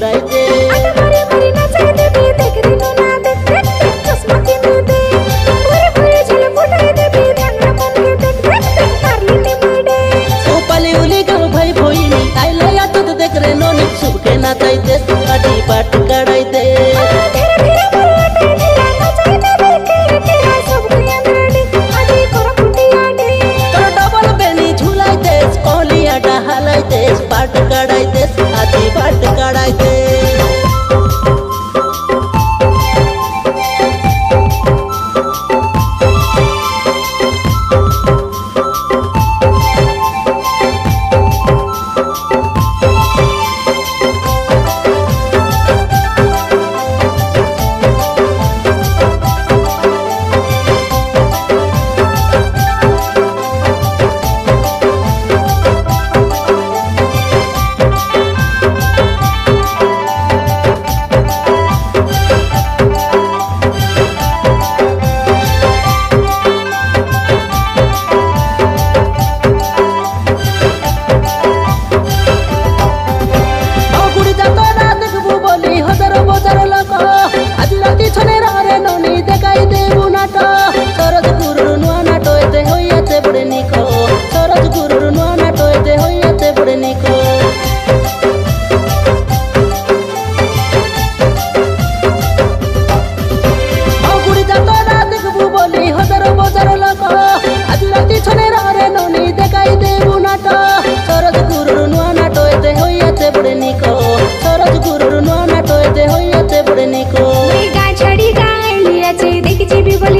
उड़ाई दे मारी मारी नचाई दे भी देख रे नो ना देख देख देख चश्मा किने दे पूरे पूरे झल फुटाई दे भी धांगड़ा मन के देख देख देख मारली ने मुड़े उपाली उली गाव भाई भोईनी आइला या तो देख रे नो नी सुख के नाचाई दे आजी बाट कड़ाई दे धीरे धीरे बोलते धीरे नचाई दे देख के सब के अंदरडी आजी कर फुटिया डे तो डबल बेनी झुलाई दे कोलिया डहालाई दे बाट कड़ाई दे आजी बाट कड़ाई दे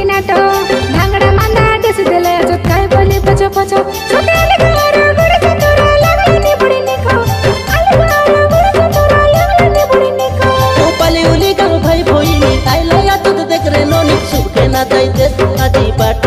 धांगड़ा मांदा दस दिले जत काय बोले पछो पछो छोटे अलगार गुड़ चतुरा लगले ने बड़ी निको अलगार गुड़ चतुरा लगले ने बड़ी निको उपाली उली गाव भाई भोईनी आइला या तो देख रे नो नी सुख के नाचाई दे आजी बाट